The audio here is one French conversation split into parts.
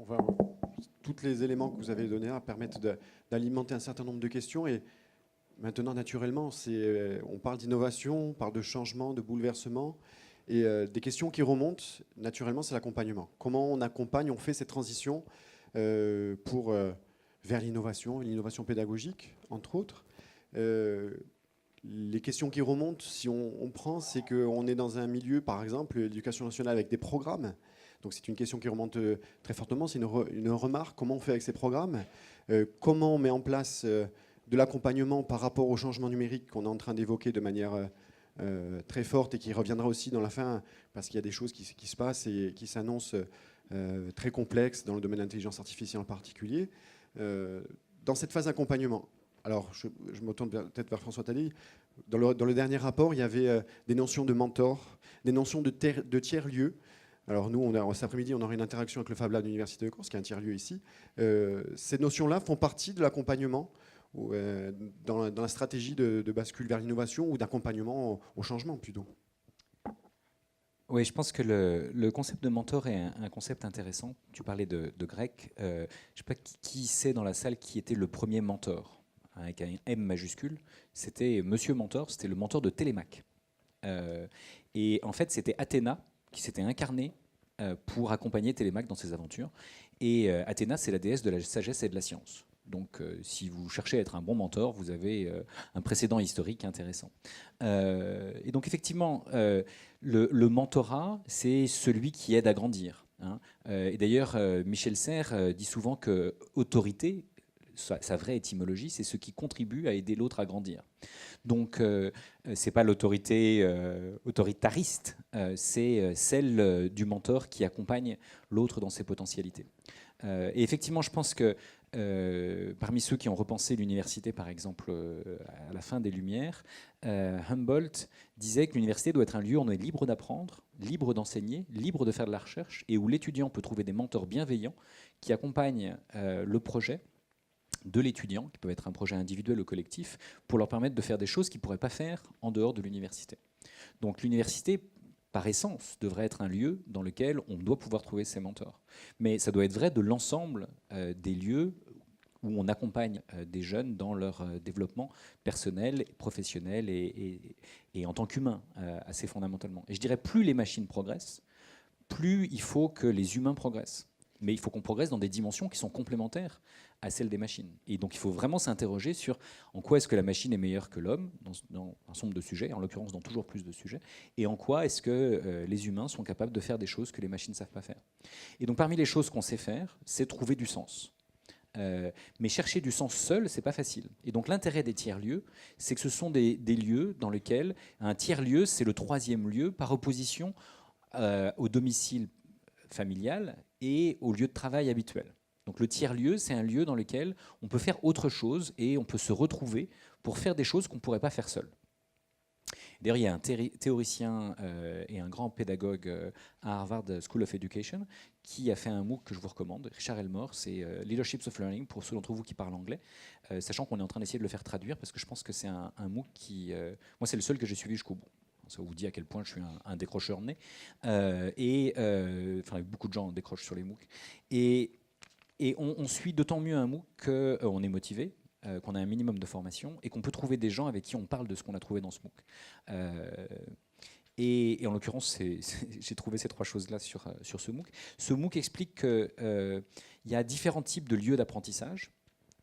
va, tous les éléments que vous avez donnés permettent d'alimenter un certain nombre de questions. Et maintenant, naturellement, on parle d'innovation, on parle de changement, de bouleversement. Et des questions qui remontent, naturellement, c'est l'accompagnement. Comment on accompagne, on fait cette transition vers l'innovation pédagogique, entre autres. Les questions qui remontent, si on prend, c'est qu'on est dans un milieu, par exemple, l'éducation nationale avec des programmes. Donc c'est une question qui remonte très fortement. C'est une remarque. Comment on fait avec ces programmes? Comment on met en place de l'accompagnement par rapport au changement numérique qu'on est en train d'évoquer de manière très forte et qui reviendra aussi dans la fin, parce qu'il y a des choses qui se passent et qui s'annoncent très complexes dans le domaine de l'intelligence artificielle en particulier. Dans cette phase d'accompagnement, alors je me tourne peut-être vers François Talley. Dans le dernier rapport, il y avait des notions de mentor, des notions de tiers-lieux. Alors nous, cet après-midi, on aura une interaction avec le Fab Lab de l'Université de Caen, qui est un tiers-lieu ici. Ces notions-là font partie de l'accompagnement dans la stratégie de bascule vers l'innovation ou d'accompagnement au changement plutôt. Oui, je pense que le concept de mentor est un concept intéressant. Tu parlais de grec. Je ne sais pas qui sait dans la salle qui était le premier mentor, avec un M majuscule. C'était Monsieur Mentor, c'était le mentor de Télémaque. Et en fait, c'était Athéna qui s'était incarnée pour accompagner Télémaque dans ses aventures. Et Athéna, c'est la déesse de la sagesse et de la science. Donc, si vous cherchez à être un bon mentor, vous avez un précédent historique intéressant. Et donc, effectivement, le mentorat, c'est celui qui aide à grandir. Hein. Et d'ailleurs, Michel Serres dit souvent que autorité, sa vraie étymologie, c'est ce qui contribue à aider l'autre à grandir. Donc, c'est pas l'autorité autoritariste, c'est celle du mentor qui accompagne l'autre dans ses potentialités. Et effectivement, je pense que parmi ceux qui ont repensé l'université, par exemple, à la fin des Lumières, Humboldt disait que l'université doit être un lieu où on est libre d'apprendre, libre d'enseigner, libre de faire de la recherche, et où l'étudiant peut trouver des mentors bienveillants qui accompagnent le projet de l'étudiant, qui peut être un projet individuel ou collectif, pour leur permettre de faire des choses qu'ils ne pourraient pas faire en dehors de l'université. Donc l'université, par essence, devrait être un lieu dans lequel on doit pouvoir trouver ses mentors. Mais ça doit être vrai de l'ensemble des lieux où on accompagne des jeunes dans leur développement personnel, professionnel et en tant qu'humain, assez fondamentalement. Et je dirais, plus les machines progressent, plus il faut que les humains progressent. Mais il faut qu'on progresse dans des dimensions qui sont complémentaires à celles des machines. Et donc il faut vraiment s'interroger sur en quoi est-ce que la machine est meilleure que l'homme dans un certain nombre de sujets, en l'occurrence dans toujours plus de sujets, et en quoi est-ce que les humains sont capables de faire des choses que les machines ne savent pas faire. Et donc parmi les choses qu'on sait faire, c'est trouver du sens. Mais chercher du sens seul, c'est pas facile. Et donc l'intérêt des tiers-lieux, c'est que ce sont des lieux dans lesquels un tiers-lieu, c'est le troisième lieu par opposition au domicile familial et au lieu de travail habituel. Donc le tiers-lieu, c'est un lieu dans lequel on peut faire autre chose et on peut se retrouver pour faire des choses qu'on ne pourrait pas faire seul. D'ailleurs, il y a un théoricien et un grand pédagogue à Harvard School of Education qui a fait un MOOC que je vous recommande, Richard Elmore, c'est Leaderships of Learning, pour ceux d'entre vous qui parlent anglais, sachant qu'on est en train d'essayer de le faire traduire parce que je pense que c'est un MOOC qui... moi, c'est le seul que j'ai suivi jusqu'au bout. Ça vous dit à quel point je suis un décrocheur né. Enfin, beaucoup de gens décrochent sur les MOOC. Et on suit d'autant mieux un MOOC qu'on est motivé, qu'on a un minimum de formation et qu'on peut trouver des gens avec qui on parle de ce qu'on a trouvé dans ce MOOC. Et en l'occurrence, j'ai trouvé ces trois choses-là sur ce MOOC. Ce MOOC explique qu'il y a différents types de lieux d'apprentissage,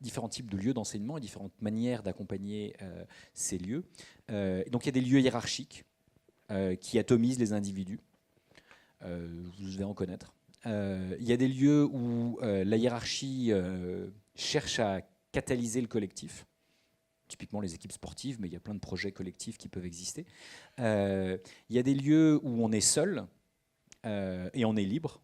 différents types de lieux d'enseignement et différentes manières d'accompagner ces lieux. Donc il y a des lieux hiérarchiques qui atomisent les individus. Vous devez en connaître. Il y a des lieux où la hiérarchie cherche à catalyser le collectif, typiquement les équipes sportives, mais il y a plein de projets collectifs qui peuvent exister. Il y a des lieux où on est seul et on est libre.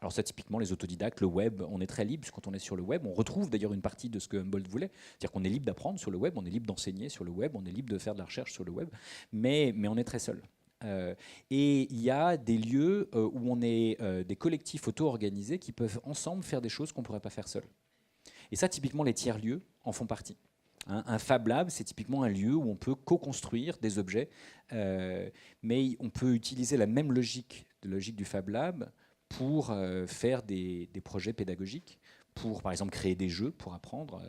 Alors ça, typiquement, les autodidactes, le web, on est très libre quand on est sur le web. On retrouve d'ailleurs une partie de ce que Humboldt voulait, c'est-à-dire qu'on est libre d'apprendre sur le web, on est libre d'enseigner sur le web, on est libre de faire de la recherche sur le web, mais on est très seul. Et il y a des lieux où on est des collectifs auto-organisés qui peuvent ensemble faire des choses qu'on ne pourrait pas faire seul. Et ça, typiquement, les tiers-lieux en font partie. Un Fab Lab, c'est typiquement un lieu où on peut co-construire des objets, mais on peut utiliser la même logique du Fab Lab pour faire des projets pédagogiques, pour par exemple créer des jeux pour apprendre,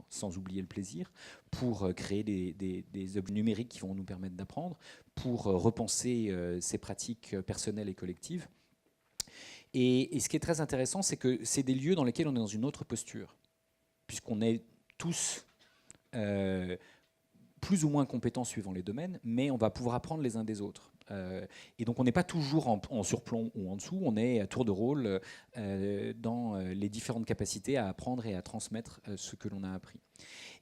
sans oublier le plaisir, pour créer des objets numériques qui vont nous permettre d'apprendre, pour repenser ces pratiques personnelles et collectives. Et ce qui est très intéressant, c'est que c'est des lieux dans lesquels on est dans une autre posture, puisqu'on est tous plus ou moins compétents suivant les domaines, mais on va pouvoir apprendre les uns des autres. Et donc on n'est pas toujours en surplomb ou en dessous, on est à tour de rôle dans les différentes capacités à apprendre et à transmettre ce que l'on a appris.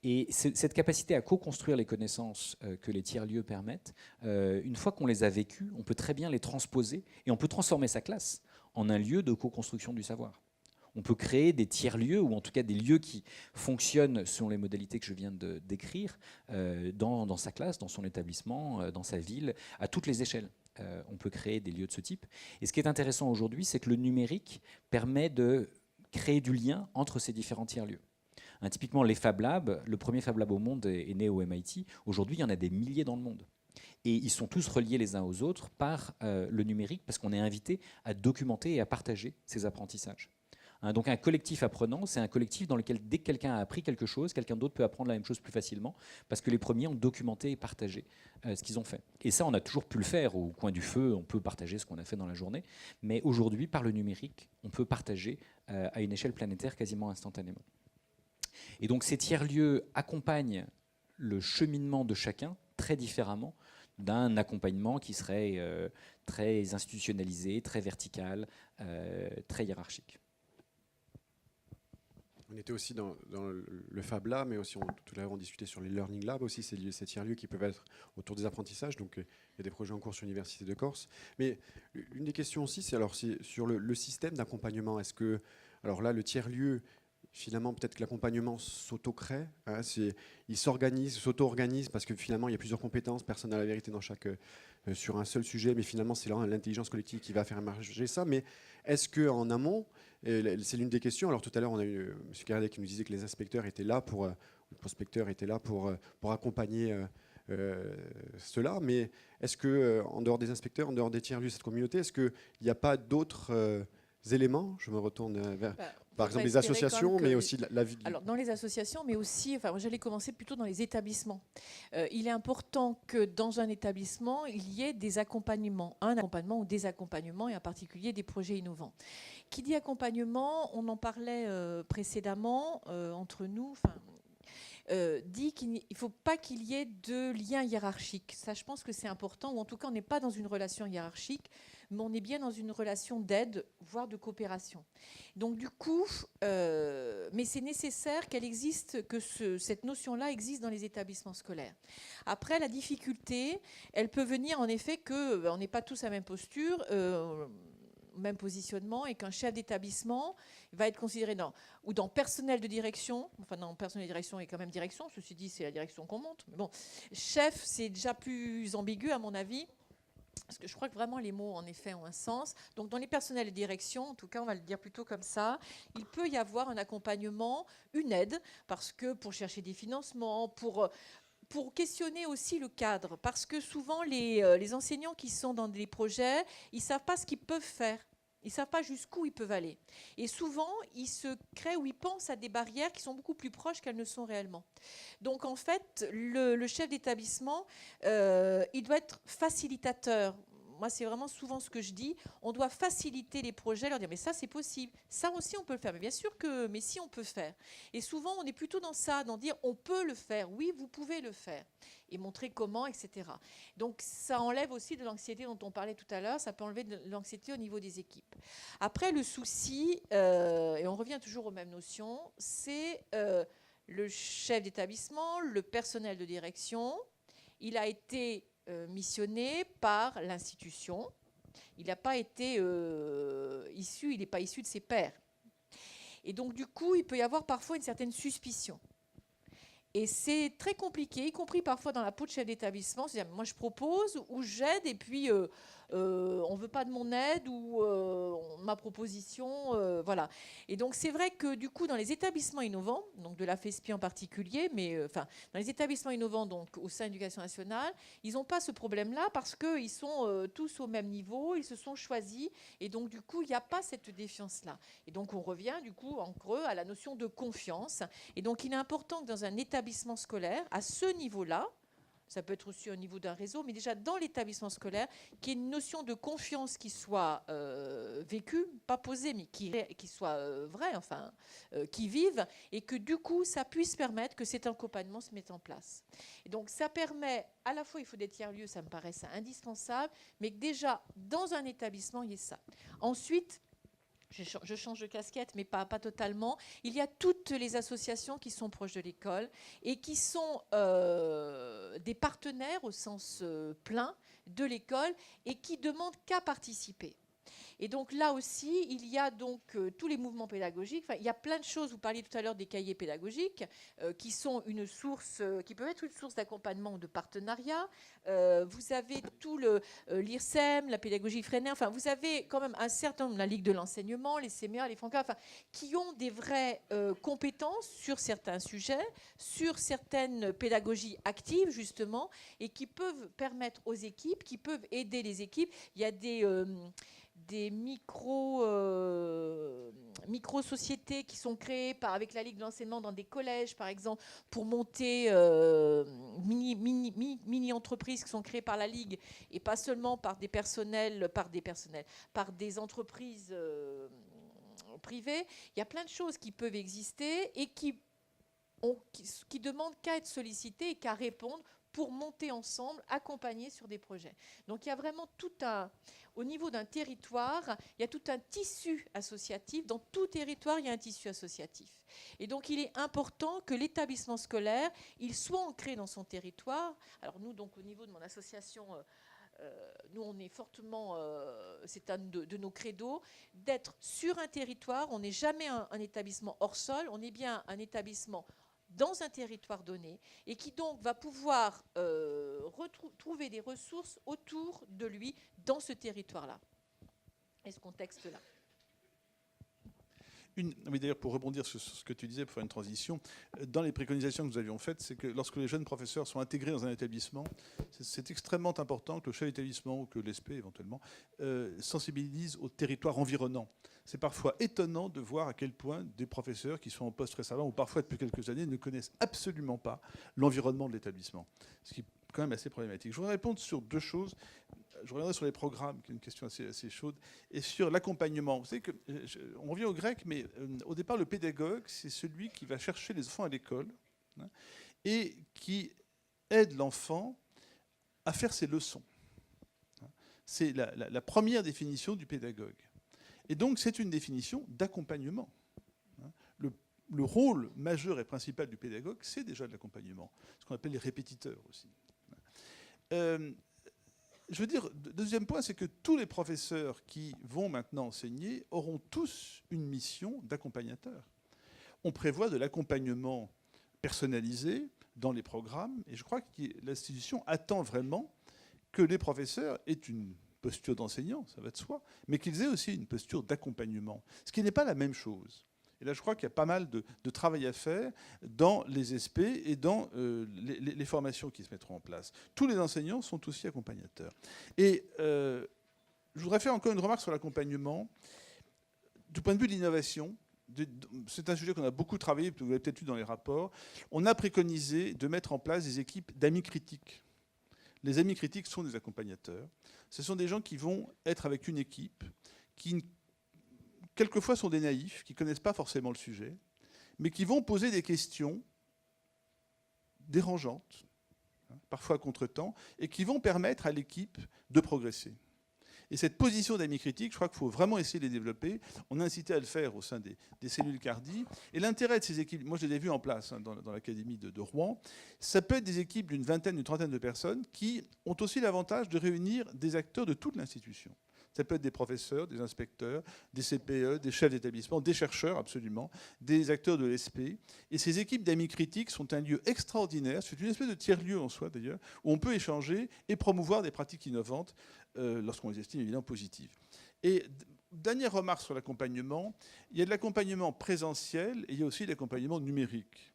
Et cette capacité à co-construire les connaissances que les tiers-lieux permettent, une fois qu'on les a vécues, on peut très bien les transposer et on peut transformer sa classe en un lieu de co-construction du savoir. On peut créer des tiers-lieux, ou en tout cas des lieux qui fonctionnent selon les modalités que je viens de décrire, dans sa classe, dans son établissement, dans sa ville, à toutes les échelles. On peut créer des lieux de ce type. Et ce qui est intéressant aujourd'hui, c'est que le numérique permet de créer du lien entre ces différents tiers-lieux. Typiquement, les Fab Labs, le premier Fab Lab au monde est né au MIT. Aujourd'hui, il y en a des milliers dans le monde. Et ils sont tous reliés les uns aux autres par le numérique, parce qu'on est invité à documenter et à partager ces apprentissages. Donc un collectif apprenant, c'est un collectif dans lequel dès que quelqu'un a appris quelque chose, quelqu'un d'autre peut apprendre la même chose plus facilement, parce que les premiers ont documenté et partagé ce qu'ils ont fait. Et ça, on a toujours pu le faire au coin du feu, on peut partager ce qu'on a fait dans la journée, mais aujourd'hui, par le numérique, on peut partager à une échelle planétaire quasiment instantanément. Et donc ces tiers-lieux accompagnent le cheminement de chacun très différemment d'un accompagnement qui serait très institutionnalisé, très vertical, très hiérarchique. On était aussi dans le Fab Lab, mais aussi tout à l'heure on discutait sur les Learning Labs aussi, ces tiers-lieux qui peuvent être autour des apprentissages. Donc il y a des projets en cours sur l'Université de Corse. Mais une des questions aussi, c'est sur le système d'accompagnement. Est-ce que, alors là, le tiers-lieu, finalement, peut-être que l'accompagnement s'auto-crée, hein, il s'organise, s'auto-organise, parce que finalement, il y a plusieurs compétences, personne n'a la vérité sur un seul sujet, mais finalement, c'est l'intelligence collective qui va faire émerger ça. Mais est-ce qu'en amont, c'est l'une des questions, alors tout à l'heure, on a eu M. Cardet qui nous disait que les inspecteurs étaient là le prospecteur était là pour accompagner cela, mais est-ce qu'en dehors des inspecteurs, en dehors des tiers-lieux de cette communauté, est-ce qu'il n'y a pas d'autres éléments? Je me retourne vers... Par exemple, les associations, mais aussi la vie. Alors, dans les associations, mais aussi, moi, j'allais commencer plutôt dans les établissements. Il est important que dans un établissement, il y ait des accompagnements, un accompagnement ou des accompagnements, et en particulier des projets innovants. Qui dit accompagnement, on en parlait précédemment entre nous. Dit qu'il ne faut pas qu'il y ait de lien hiérarchique. Ça, je pense que c'est important, ou en tout cas, on n'est pas dans une relation hiérarchique, mais on est bien dans une relation d'aide, voire de coopération. Donc du coup, mais c'est nécessaire qu'elle existe, que cette notion-là existe dans les établissements scolaires. Après, la difficulté, elle peut venir en effet qu'on n'est pas tous à la même posture, même positionnement, et qu'un chef d'établissement va être considéré dans personnel de direction, enfin non, personnel de direction est quand même direction, ceci dit, c'est la direction qu'on monte, mais bon, chef, c'est déjà plus ambigu à mon avis, parce que je crois que vraiment les mots, en effet, ont un sens. Donc, dans les personnels de direction, en tout cas, on va le dire plutôt comme ça, il peut y avoir un accompagnement, une aide, parce que pour chercher des financements, pour questionner aussi le cadre, parce que souvent, les enseignants qui sont dans des projets, ils ne savent pas ce qu'ils peuvent faire. Ils ne savent pas jusqu'où ils peuvent aller. Et souvent, ils se créent ou ils pensent à des barrières qui sont beaucoup plus proches qu'elles ne sont réellement. Donc, en fait, le chef d'établissement, il doit être facilitateur. Moi, c'est vraiment souvent ce que je dis. On doit faciliter les projets, leur dire, mais ça, c'est possible. Ça aussi, on peut le faire. Mais bien sûr mais si, on peut faire. Et souvent, on est plutôt dans ça, dans dire, on peut le faire. Oui, vous pouvez le faire. Et montrer comment, etc. Donc, ça enlève aussi de l'anxiété dont on parlait tout à l'heure. Ça peut enlever de l'anxiété au niveau des équipes. Après, le souci, et on revient toujours aux mêmes notions, c'est le chef d'établissement, le personnel de direction. Il a été missionné par l'institution. Il n'a pas été il n'est pas issu de ses pairs. Et donc, du coup, il peut y avoir parfois une certaine suspicion. Et c'est très compliqué, y compris parfois dans la peau de chef d'établissement. C'est-à-dire, moi, je propose ou j'aide, et puis on ne veut pas de mon aide ou ma proposition, voilà. Et donc c'est vrai que du coup dans les établissements innovants, donc de la FESPI en particulier, mais enfin dans les établissements innovants donc au sein de l'Éducation nationale, ils n'ont pas ce problème-là parce qu'ils sont tous au même niveau, ils se sont choisis et donc du coup il n'y a pas cette défiance-là. Et donc on revient du coup en creux à la notion de confiance. Et donc il est important que dans un établissement scolaire, à ce niveau-là, ça peut être aussi au niveau d'un réseau, mais déjà dans l'établissement scolaire, qu'il y ait une notion de confiance qui soit vécue, pas posée, mais qui soit vraie, enfin, qui vive, et que du coup, ça puisse permettre que cet accompagnement se mette en place. Et donc ça permet, à la fois, il faut des tiers-lieux, ça me paraît ça indispensable, mais que déjà, dans un établissement, il y ait ça. Ensuite, je change de casquette, mais pas totalement. Il y a toutes les associations qui sont proches de l'école et qui sont des partenaires au sens plein de l'école et qui demandent qu'à participer. Et donc là aussi, il y a donc tous les mouvements pédagogiques. Enfin, il y a plein de choses. Vous parliez tout à l'heure des cahiers pédagogiques qui sont une source, qui peuvent être une source d'accompagnement ou de partenariat. Vous avez tout l'IRSEM, la pédagogie freinée. Enfin, vous avez quand même un certain nombre, la Ligue de l'enseignement, les CMA, les Franca, enfin, qui ont des vraies compétences sur certains sujets, sur certaines pédagogies actives justement, et qui peuvent permettre aux équipes, qui peuvent aider les équipes. Il y a des micro-sociétés qui sont créées avec la Ligue de l'enseignement dans des collèges, par exemple, pour monter mini-entreprises qui sont créées par la Ligue et pas seulement par des entreprises privées. Il y a plein de choses qui peuvent exister et qui demandent qu'à être sollicitées et qu'à répondre pour monter ensemble, accompagner sur des projets. Donc il y a vraiment au niveau d'un territoire, il y a tout un tissu associatif. Dans tout territoire, il y a un tissu associatif. Et donc il est important que l'établissement scolaire, il soit ancré dans son territoire. Alors nous, donc au niveau de mon association, nous on est fortement, c'est un de nos credos, d'être sur un territoire. On n'est jamais un établissement hors sol, on est bien un établissement dans un territoire donné et qui donc va pouvoir trouver des ressources autour de lui dans ce territoire-là et ce contexte-là. Mais d'ailleurs, pour rebondir sur ce que tu disais, pour faire une transition, dans les préconisations que nous avions faites, c'est que lorsque les jeunes professeurs sont intégrés dans un établissement, c'est extrêmement important que le chef d'établissement ou que l'ESP éventuellement sensibilise au territoire environnant. C'est parfois étonnant de voir à quel point des professeurs qui sont en poste récemment ou parfois depuis quelques années ne connaissent absolument pas l'environnement de l'établissement, ce qui est quand même assez problématique. Je voudrais répondre sur deux choses. Je reviendrai sur les programmes, qui est une question assez chaude, et sur l'accompagnement. Vous savez on revient au grec, mais au départ, le pédagogue, c'est celui qui va chercher les enfants à l'école et qui aide l'enfant à faire ses leçons. C'est la première définition du pédagogue. Et donc, c'est une définition d'accompagnement. Le rôle majeur et principal du pédagogue, c'est déjà de l'accompagnement, ce qu'on appelle les répétiteurs aussi. Je veux dire, deuxième point, c'est que tous les professeurs qui vont maintenant enseigner auront tous une mission d'accompagnateur. On prévoit de l'accompagnement personnalisé dans les programmes, et je crois que l'institution attend vraiment que les professeurs aient une posture d'enseignant, ça va de soi, mais qu'ils aient aussi une posture d'accompagnement, ce qui n'est pas la même chose. Et là, je crois qu'il y a pas mal de travail à faire dans les SP et dans les formations qui se mettront en place. Tous les enseignants sont aussi accompagnateurs. Et je voudrais faire encore une remarque sur l'accompagnement. Du point de vue de l'innovation, c'est un sujet qu'on a beaucoup travaillé, vous l'avez peut-être vu dans les rapports. On a préconisé de mettre en place des équipes d'amis critiques. Les amis critiques sont des accompagnateurs. Ce sont des gens qui vont être avec une équipe, qui quelquefois sont des naïfs, qui ne connaissent pas forcément le sujet, mais qui vont poser des questions dérangeantes, parfois à contre-temps, et qui vont permettre à l'équipe de progresser. Et cette position d'amis critique, je crois qu'il faut vraiment essayer de les développer. On a incité à le faire au sein des cellules Cardi. Et l'intérêt de ces équipes, moi je les ai vues en place dans l'académie de Rouen, ça peut être des équipes d'une vingtaine, d'une trentaine de personnes qui ont aussi l'avantage de réunir des acteurs de toute l'institution. Ça peut être des professeurs, des inspecteurs, des CPE, des chefs d'établissement, des chercheurs, absolument, des acteurs de l'ESP. Et ces équipes d'amis critiques sont un lieu extraordinaire, c'est une espèce de tiers-lieu en soi d'ailleurs, où on peut échanger et promouvoir des pratiques innovantes lorsqu'on les estime évidemment positives. Et dernière remarque sur l'accompagnement, il y a de l'accompagnement présentiel et il y a aussi de l'accompagnement numérique.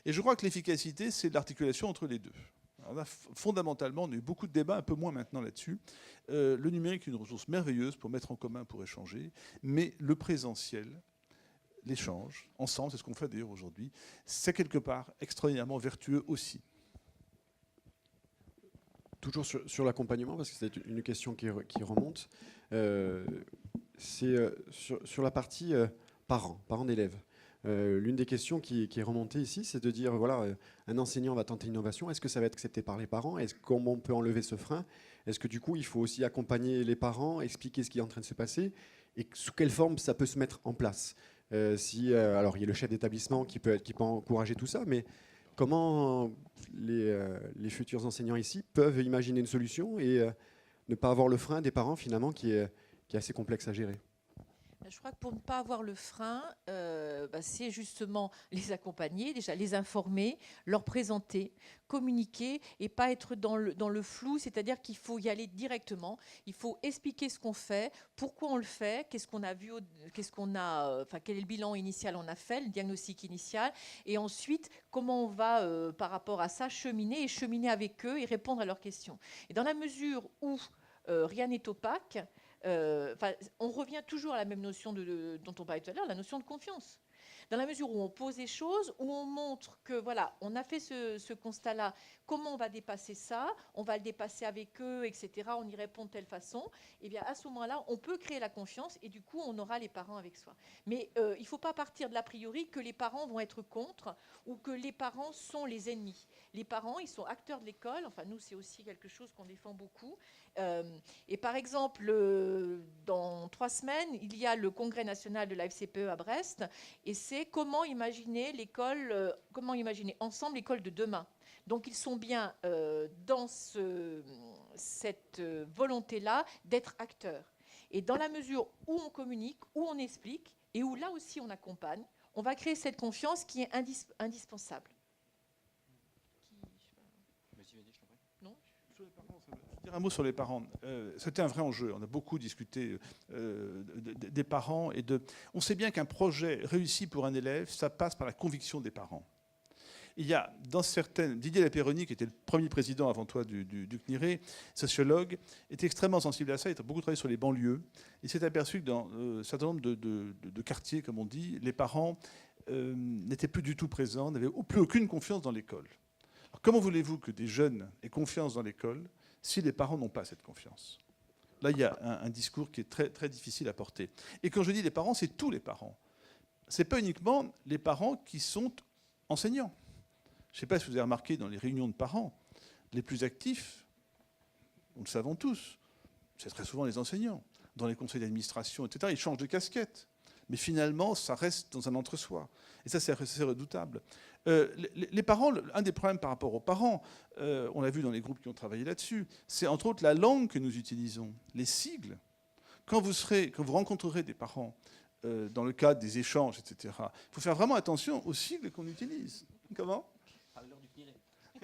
Et je crois que l'efficacité, c'est l'articulation entre les deux. Alors là, fondamentalement, on a eu beaucoup de débats, un peu moins maintenant là-dessus. Le numérique est une ressource merveilleuse pour mettre en commun, pour échanger, mais le présentiel, l'échange, ensemble, c'est ce qu'on fait d'ailleurs aujourd'hui, c'est quelque part extraordinairement vertueux aussi. Toujours sur l'accompagnement, parce que c'est une question qui remonte, c'est sur la partie parents d'élèves. L'une des questions qui est remontée ici, c'est de dire, voilà, un enseignant va tenter l'innovation, est-ce que ça va être accepté par les parents? Comment on peut enlever ce frein? Est-ce que du coup, il faut aussi accompagner les parents, expliquer ce qui est en train de se passer, et sous quelle forme ça peut se mettre en place? Alors, il y a le chef d'établissement qui peut encourager tout ça, mais comment les futurs enseignants ici peuvent imaginer une solution et ne pas avoir le frein des parents, finalement, qui est assez complexe à gérer? Je crois que pour ne pas avoir le frein, c'est justement les accompagner, déjà les informer, leur présenter, communiquer et pas être dans le flou, c'est-à-dire qu'il faut y aller directement, il faut expliquer ce qu'on fait, pourquoi on le fait, qu'est-ce qu'on a vu, quel est le bilan initial on a fait, le diagnostic initial, et ensuite comment on va par rapport à ça cheminer avec eux et répondre à leurs questions. Et dans la mesure où rien n'est opaque, on revient toujours à la même notion dont on parlait tout à l'heure, la notion de confiance. Dans la mesure où on pose des choses, où on montre que voilà, on a fait ce constat-là, comment on va dépasser ça, on va le dépasser avec eux, etc., on y répond de telle façon, et bien à ce moment-là, on peut créer la confiance et du coup, on aura les parents avec soi. Mais il ne faut pas partir de l'a priori que les parents vont être contre ou que les parents sont les ennemis. Les parents, ils sont acteurs de l'école, enfin nous, c'est aussi quelque chose qu'on défend beaucoup. Et par exemple, dans 3 semaines, il y a le congrès national de la FCPE à Brest, et c'est comment imaginer l'école, comment imaginer ensemble l'école de demain. Donc ils sont bien dans cette volonté-là d'être acteurs. Et dans la mesure où on communique, où on explique, et où là aussi on accompagne, on va créer cette confiance qui est indispensable. Un mot sur les parents. C'était un vrai enjeu. On a beaucoup discuté des parents. On sait bien qu'un projet réussi pour un élève, ça passe par la conviction des parents. Il y a dans certaines... Didier Lapéronie, qui était le premier président avant toi du CNIRE, sociologue, était extrêmement sensible à ça. Il a beaucoup travaillé sur les banlieues. Il s'est aperçu que dans un certain nombre de quartiers, comme on dit, les parents n'étaient plus du tout présents, n'avaient plus aucune confiance dans l'école. Alors, comment voulez-vous que des jeunes aient confiance dans l'école si les parents n'ont pas cette confiance? Là, il y a un discours qui est très, très difficile à porter. Et quand je dis les parents, c'est tous les parents. Ce n'est pas uniquement les parents qui sont enseignants. Je ne sais pas si vous avez remarqué dans les réunions de parents, les plus actifs, nous le savons tous, c'est très souvent les enseignants. Dans les conseils d'administration, etc., ils changent de casquette. Mais finalement, ça reste dans un entre-soi. Et ça, c'est redoutable. Les parents, un des problèmes par rapport aux parents, on l'a vu dans les groupes qui ont travaillé là-dessus, c'est entre autres la langue que nous utilisons, les sigles. Quand vous rencontrerez des parents dans le cadre des échanges, etc., il faut faire vraiment attention aux sigles qu'on utilise. Comment ?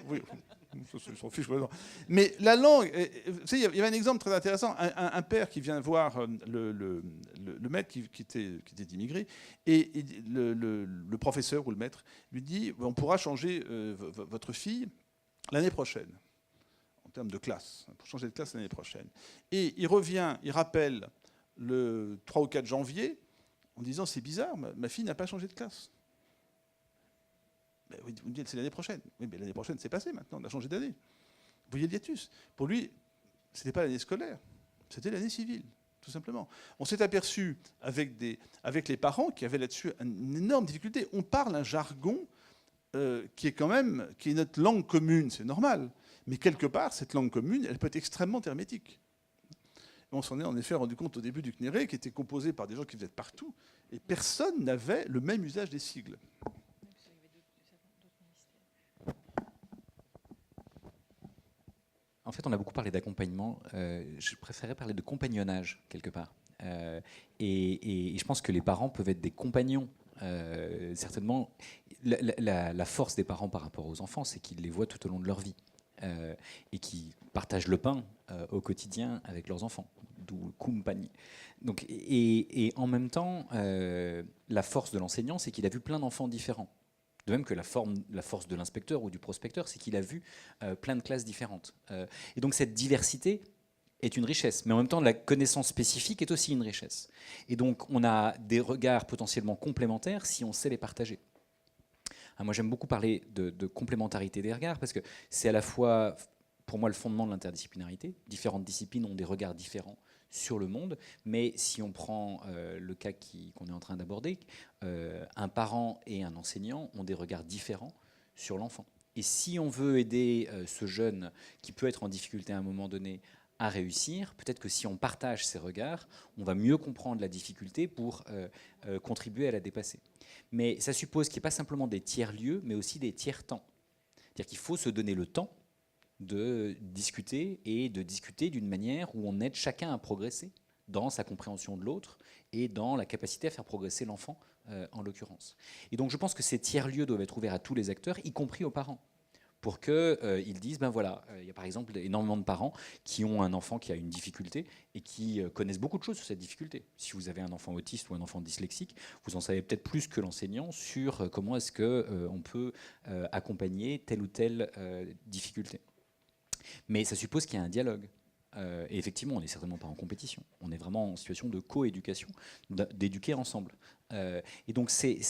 Oui, ils s'en fichent. Mais la langue, vous savez, il y avait un exemple très intéressant. Un père qui vient voir le maître qui était immigré, et le professeur ou le maître lui dit, on pourra changer votre fille l'année prochaine, en termes de classe, pour changer de classe l'année prochaine. Et il revient, il rappelle le 3 ou 4 janvier, en disant, c'est bizarre, ma fille n'a pas changé de classe. Vous me dites, c'est l'année prochaine. Oui, mais l'année prochaine, c'est passé maintenant, on a changé d'année. Vous voyez le hiatus. Pour lui, ce n'était pas l'année scolaire, c'était l'année civile, tout simplement. On s'est aperçu avec les parents qui avaient là-dessus une énorme difficulté. On parle un jargon qui est notre langue commune, c'est normal. Mais quelque part, cette langue commune, elle peut être extrêmement hermétique. On s'en est en effet rendu compte au début du CNIRE, qui était composé par des gens qui venaient de partout, et personne n'avait le même usage des sigles. En fait, on a beaucoup parlé d'accompagnement. Je préférais parler de compagnonnage, quelque part. Et je pense que les parents peuvent être des compagnons. Certainement, la force des parents par rapport aux enfants, c'est qu'ils les voient tout au long de leur vie. Et qui partagent le pain au quotidien avec leurs enfants, d'où compagnie. Donc, et en même temps, la force de l'enseignant, c'est qu'il a vu plein d'enfants différents. De même que la force de l'inspecteur ou du prospecteur, c'est qu'il a vu plein de classes différentes. Et donc cette diversité est une richesse, mais en même temps, la connaissance spécifique est aussi une richesse. Et donc on a des regards potentiellement complémentaires si on sait les partager. Moi, j'aime beaucoup parler de complémentarité des regards parce que c'est à la fois, pour moi, le fondement de l'interdisciplinarité. Différentes disciplines ont des regards différents sur le monde, mais si on prend le cas qu'on est en train d'aborder, un parent et un enseignant ont des regards différents sur l'enfant. Et si on veut aider ce jeune qui peut être en difficulté à un moment donné à réussir, peut-être que si on partage ces regards, on va mieux comprendre la difficulté pour contribuer à la dépasser. Mais ça suppose qu'il n'y ait pas simplement des tiers-lieux, mais aussi des tiers-temps. C'est-à-dire qu'il faut se donner le temps de discuter et de discuter d'une manière où on aide chacun à progresser dans sa compréhension de l'autre et dans la capacité à faire progresser l'enfant, en l'occurrence. Et donc je pense que ces tiers-lieux doivent être ouverts à tous les acteurs, y compris aux parents, pour qu'ils disent, ben voilà, il y a par exemple énormément de parents qui ont un enfant qui a une difficulté et qui connaissent beaucoup de choses sur cette difficulté. Si vous avez un enfant autiste ou un enfant dyslexique, vous en savez peut-être plus que l'enseignant sur comment est-ce qu'on peut accompagner telle ou telle difficulté. Mais ça suppose qu'il y a un dialogue. Et effectivement, on n'est certainement pas en compétition. On est vraiment en situation de co-éducation, d'éduquer ensemble. Et donc c'est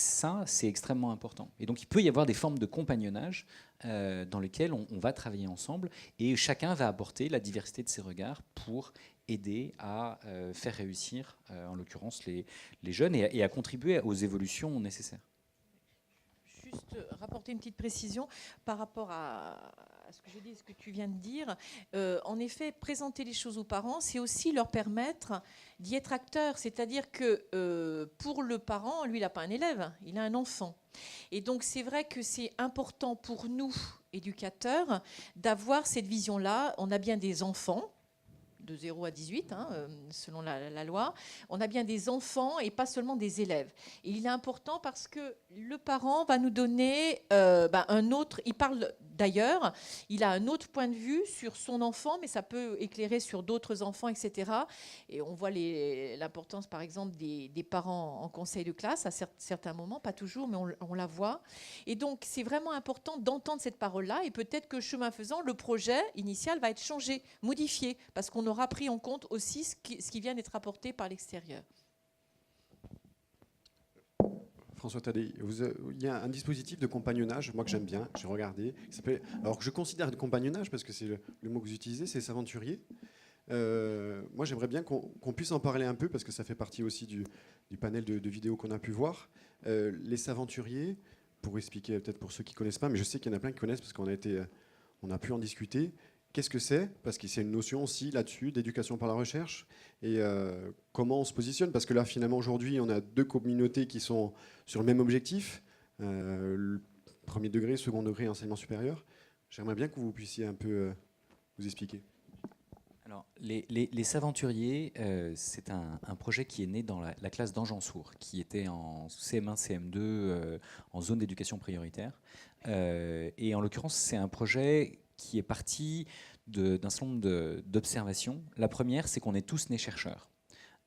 extrêmement important. Et donc il peut y avoir des formes de compagnonnage dans lesquelles on va travailler ensemble et chacun va apporter la diversité de ses regards pour aider à faire réussir, en l'occurrence, les jeunes et à contribuer aux évolutions nécessaires. Juste rapporter une petite précision par rapport à ce que j'ai dit, ce que tu viens de dire. En effet, présenter les choses aux parents, c'est aussi leur permettre d'y être acteur. C'est-à-dire que pour le parent, lui, il n'a pas un élève, il a un enfant. Et donc, c'est vrai que c'est important pour nous, éducateurs, d'avoir cette vision-là. On a bien des enfants, de 0 à 18, selon la loi. On a bien des enfants et pas seulement des élèves. Et il est important parce que le parent va nous donner un autre... Il parle d'ailleurs, il a un autre point de vue sur son enfant, mais ça peut éclairer sur d'autres enfants, etc. Et on voit l'importance, par exemple, des parents en conseil de classe, à certains moments, pas toujours, mais on la voit. Et donc, c'est vraiment important d'entendre cette parole-là. Et peut-être que, chemin faisant, le projet initial va être changé, modifié, parce qu'on aura pris en compte aussi ce qui vient d'être apporté par l'extérieur. François Tadei, il y a un dispositif de compagnonnage, moi que j'aime bien, j'ai regardé, alors que je considère de compagnonnage, parce que c'est le mot que vous utilisez, c'est s'aventurier. Moi j'aimerais bien qu'on puisse en parler un peu, parce que ça fait partie aussi du panel de vidéos qu'on a pu voir. Les s'aventuriers, pour expliquer peut-être pour ceux qui ne connaissent pas, mais je sais qu'il y en a plein qui connaissent, parce qu'on a pu en discuter. Qu'est-ce que c'est? Parce que c'est une notion aussi là-dessus d'éducation par la recherche. Et comment on se positionne? Parce que là, finalement, aujourd'hui, on a deux communautés qui sont sur le même objectif. Le premier degré, second degré, enseignement supérieur. J'aimerais bien que vous puissiez un peu vous expliquer. Alors, les S'aventuriers, c'est un projet qui est né dans la classe d'Angensour, qui était en CM1, CM2, en zone d'éducation prioritaire. Et en l'occurrence, c'est un projet qui est parti d'un certain nombre d'observations. La première, c'est qu'on est tous nés chercheurs.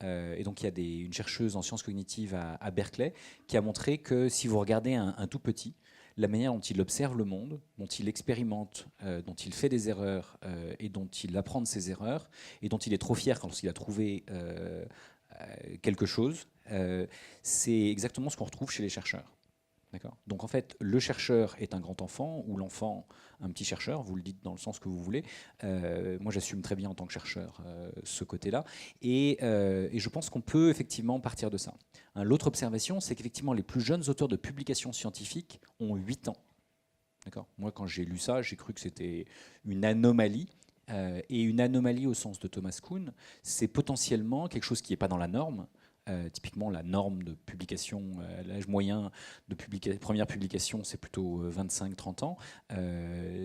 Et donc il y a une chercheuse en sciences cognitives à Berkeley qui a montré que si vous regardez un tout petit, la manière dont il observe le monde, dont il expérimente, dont il fait des erreurs et dont il apprend de ses erreurs et dont il est trop fier quand il a trouvé quelque chose, c'est exactement ce qu'on retrouve chez les chercheurs. Donc en fait, le chercheur est un grand enfant ou l'enfant un petit chercheur, vous le dites dans le sens que vous voulez. Moi j'assume très bien en tant que chercheur ce côté-là et je pense qu'on peut effectivement partir de ça. L'autre observation, c'est qu'effectivement les plus jeunes auteurs de publications scientifiques ont 8 ans. Moi quand j'ai lu ça, j'ai cru que c'était une anomalie. Et une anomalie au sens de Thomas Kuhn, c'est potentiellement quelque chose qui n'est pas dans la norme, Typiquement, la norme de publication, l'âge moyen de première publication, c'est plutôt 25-30 ans.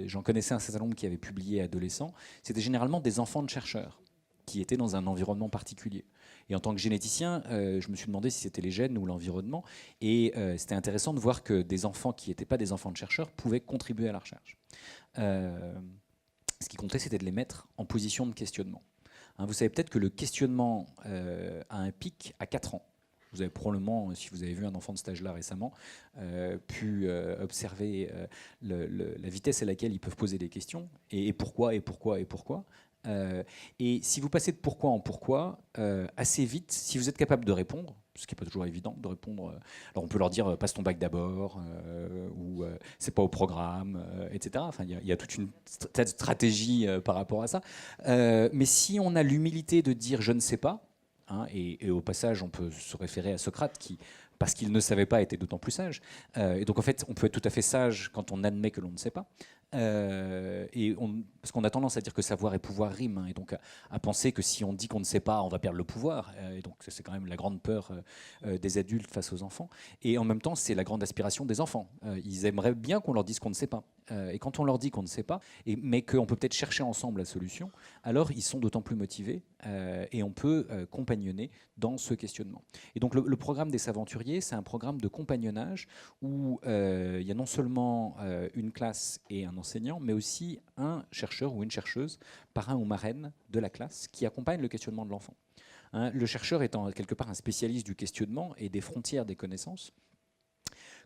J'en connaissais un certain nombre qui avaient publié adolescents. C'était généralement des enfants de chercheurs qui étaient dans un environnement particulier. Et en tant que généticien, je me suis demandé si c'était les gènes ou l'environnement. Et c'était intéressant de voir que des enfants qui n'étaient pas des enfants de chercheurs pouvaient contribuer à la recherche. Ce qui comptait, c'était de les mettre en position de questionnement. Vous savez peut-être que le questionnement a un pic à 4 ans. Vous avez probablement, si vous avez vu un enfant de cet âge-là récemment, pu observer la vitesse à laquelle ils peuvent poser des questions, et pourquoi, et pourquoi, et pourquoi. Et si vous passez de pourquoi en pourquoi, assez vite, si vous êtes capable de répondre, ce qui n'est pas toujours évident de répondre, alors on peut leur dire passe ton bac d'abord, ou c'est pas au programme, etc. Enfin, il y a toute une stratégie par rapport à ça. Mais si on a l'humilité de dire je ne sais pas, et au passage on peut se référer à Socrate qui, parce qu'il ne savait pas, était d'autant plus sage. Et donc en fait, on peut être tout à fait sage quand on admet que l'on ne sait pas. Parce qu'on a tendance à dire que savoir et pouvoir riment, et donc à penser que si on dit qu'on ne sait pas, on va perdre le pouvoir. Et donc c'est quand même la grande peur des adultes face aux enfants. Et en même temps, c'est la grande aspiration des enfants. Ils aimeraient bien qu'on leur dise qu'on ne sait pas. Et quand on leur dit qu'on ne sait pas, mais qu'on peut peut-être chercher ensemble la solution, alors ils sont d'autant plus motivés et on peut compagnonner dans ce questionnement. Et donc le programme des Saventuriers, c'est un programme de compagnonnage où il y a non seulement une classe et un enseignant, mais aussi un chercheur ou une chercheuse, parrain ou marraine de la classe, qui accompagne le questionnement de l'enfant. Le chercheur étant quelque part un spécialiste du questionnement et des frontières des connaissances,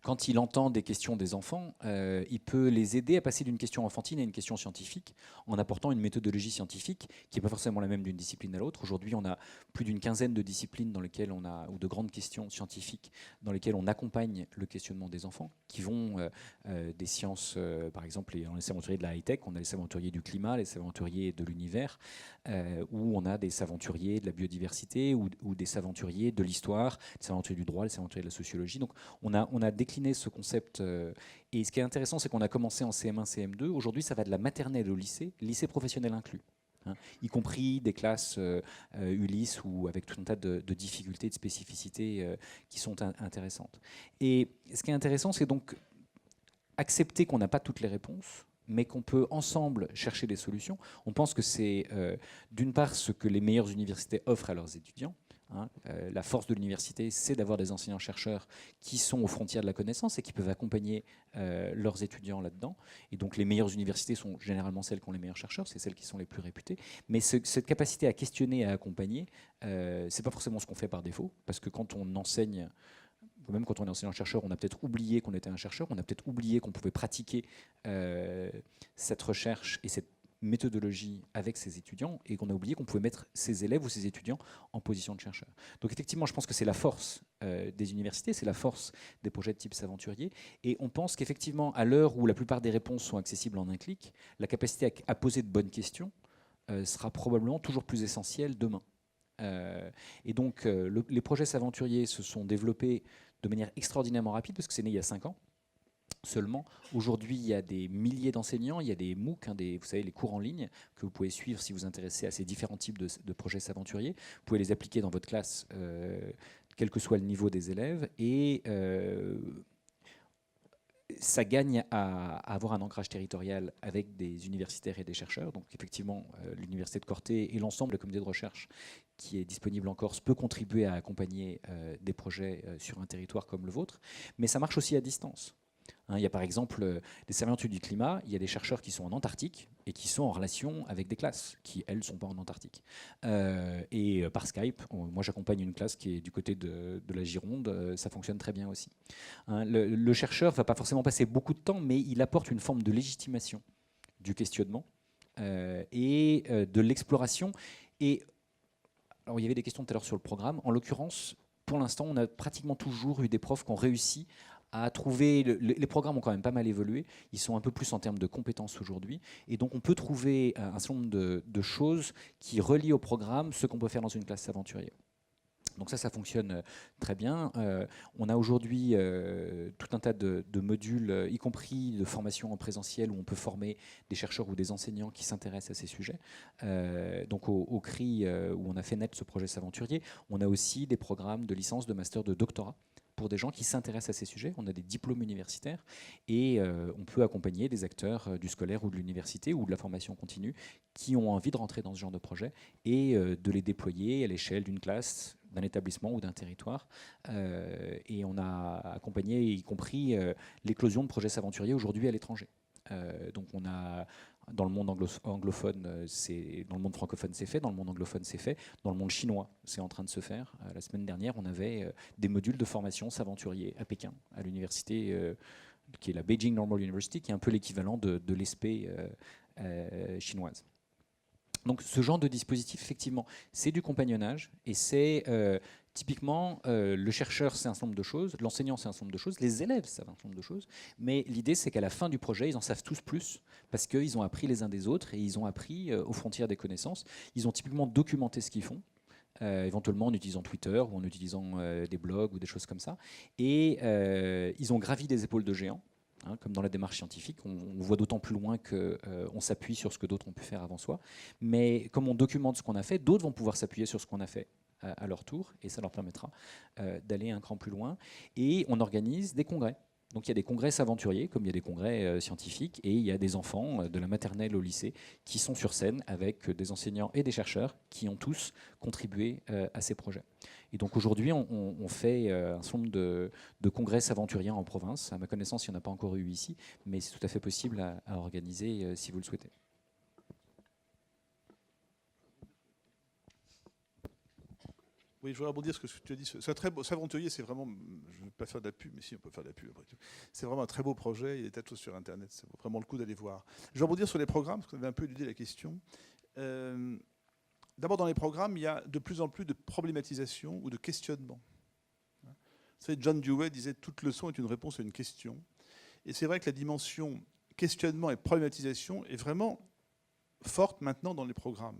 quand il entend des questions des enfants, il peut les aider à passer d'une question enfantine à une question scientifique en apportant une méthodologie scientifique qui n'est pas forcément la même d'une discipline à l'autre. Aujourd'hui, on a plus d'une quinzaine de disciplines dans lesquelles on a, ou de grandes questions scientifiques dans lesquelles on accompagne le questionnement des enfants, qui vont des sciences, par exemple, les saventuriers de la high-tech, on a les saventuriers du climat, les saventuriers de l'univers, où on a des saventuriers de la biodiversité ou des saventuriers de l'histoire, des saventuriers du droit, des saventuriers de la sociologie. Donc on a décliné ce concept. Et ce qui est intéressant, c'est qu'on a commencé en CM1, CM2. Aujourd'hui, ça va de la maternelle au lycée professionnel inclus. Y compris des classes Ulysse ou avec tout un tas de difficultés, de spécificités qui sont intéressantes. Et ce qui est intéressant, c'est donc accepter qu'on n'a pas toutes les réponses, mais qu'on peut ensemble chercher des solutions. On pense que c'est d'une part ce que les meilleures universités offrent à leurs étudiants. La force de l'université, c'est d'avoir des enseignants-chercheurs qui sont aux frontières de la connaissance et qui peuvent accompagner leurs étudiants là-dedans. Et donc les meilleures universités sont généralement celles qui ont les meilleurs chercheurs, c'est celles qui sont les plus réputées. Mais cette capacité à questionner et à accompagner, c'est pas forcément ce qu'on fait par défaut, parce que quand on enseigne, même quand on est enseignant-chercheur, on a peut-être oublié qu'on était un chercheur, on a peut-être oublié qu'on pouvait pratiquer cette recherche et cette méthodologie avec ses étudiants, et qu'on a oublié qu'on pouvait mettre ses élèves ou ses étudiants en position de chercheur. Donc effectivement, je pense que c'est la force des universités, c'est la force des projets de type Saventurier, et on pense qu'effectivement, à l'heure où la plupart des réponses sont accessibles en un clic, la capacité à poser de bonnes questions sera probablement toujours plus essentielle demain. Et donc les projets Saventurier se sont développés de manière extraordinairement rapide, parce que c'est né il y a 5 ans seulement. Aujourd'hui, il y a des milliers d'enseignants, il y a des MOOC, vous savez, les cours en ligne que vous pouvez suivre si vous vous intéressez à ces différents types de projets Saventurier. Vous pouvez les appliquer dans votre classe, quel que soit le niveau des élèves, et ça gagne à avoir un ancrage territorial avec des universitaires et des chercheurs. Donc effectivement, l'université de Corté et l'ensemble de la communauté de recherche qui est disponible en Corse peut contribuer à accompagner des projets sur un territoire comme le vôtre, mais ça marche aussi à distance. Il y a par exemple des saventuriers du climat, il y a des chercheurs qui sont en Antarctique et qui sont en relation avec des classes qui, elles, ne sont pas en Antarctique. Et par Skype, moi j'accompagne une classe qui est du côté de la Gironde, ça fonctionne très bien aussi. Le chercheur ne va pas forcément passer beaucoup de temps, mais il apporte une forme de légitimation du questionnement et de l'exploration. Et alors, il y avait des questions tout à l'heure sur le programme. En l'occurrence, pour l'instant, on a pratiquement toujours eu des profs qui ont réussi à trouver... Les programmes ont quand même pas mal évolué. Ils sont un peu plus en termes de compétences aujourd'hui. Et donc, on peut trouver un certain nombre de choses qui relient au programme ce qu'on peut faire dans une classe Saventurier. Donc ça fonctionne très bien. On a aujourd'hui tout un tas de modules, y compris de formation en présentiel, où on peut former des chercheurs ou des enseignants qui s'intéressent à ces sujets. Donc au CRI, où on a fait naître ce projet Saventurier, on a aussi des programmes de licence, de master, de doctorat pour des gens qui s'intéressent à ces sujets. On a des diplômes universitaires et on peut accompagner des acteurs du scolaire ou de l'université ou de la formation continue qui ont envie de rentrer dans ce genre de projet et de les déployer à l'échelle d'une classe, d'un établissement ou d'un territoire. Et on a accompagné, y compris l'éclosion de projets Saventuriers aujourd'hui à l'étranger. Donc on a, dans le monde anglophone, dans le monde francophone c'est fait, dans le monde anglophone c'est fait, dans le monde chinois c'est en train de se faire. La semaine dernière on avait des modules de formation Saventuriers à Pékin, à l'université qui est la Beijing Normal University, qui est un peu l'équivalent de l'ESPE chinoise. Donc ce genre de dispositif, effectivement, c'est du compagnonnage et c'est typiquement le chercheur, c'est un certain nombre de choses, l'enseignant, c'est un certain nombre de choses, les élèves savent un certain nombre de choses, mais l'idée, c'est qu'à la fin du projet, ils en savent tous plus parce qu'ils ont appris les uns des autres et ils ont appris aux frontières des connaissances. Ils ont typiquement documenté ce qu'ils font. Éventuellement en utilisant Twitter ou en utilisant des blogs ou des choses comme ça. Et ils ont gravi des épaules de géants. Comme dans la démarche scientifique, on voit d'autant plus loin qu'on s'appuie sur ce que d'autres ont pu faire avant soi. Mais comme on documente ce qu'on a fait, d'autres vont pouvoir s'appuyer sur ce qu'on a fait à leur tour, et ça leur permettra d'aller un cran plus loin. Et on organise des congrès. Donc il y a des congrès Saventuriers, comme il y a des congrès scientifiques, et il y a des enfants de la maternelle au lycée qui sont sur scène avec des enseignants et des chercheurs qui ont tous contribué à ces projets. Et donc aujourd'hui, on fait un certain nombre de congrès Saventuriens en province. À ma connaissance, il n'y en a pas encore eu ici, mais c'est tout à fait possible à organiser si vous le souhaitez. Oui, je voudrais rebondir sur ce que tu as dit. C'est un très beau Saventurier, c'est vraiment, je ne veux pas faire de la pub, mais si on peut faire de la pub après tout. C'est vraiment un très beau projet, il y a des tas de choses sur Internet, ça vaut vraiment le coup d'aller voir. Je vais rebondir sur les programmes, parce qu'on avait un peu éludé la question. D'abord, dans les programmes, il y a de plus en plus de problématisation ou de questionnement. Vous savez, John Dewey disait « toute leçon est une réponse à une question ». Et c'est vrai que la dimension questionnement et problématisation est vraiment forte maintenant dans les programmes.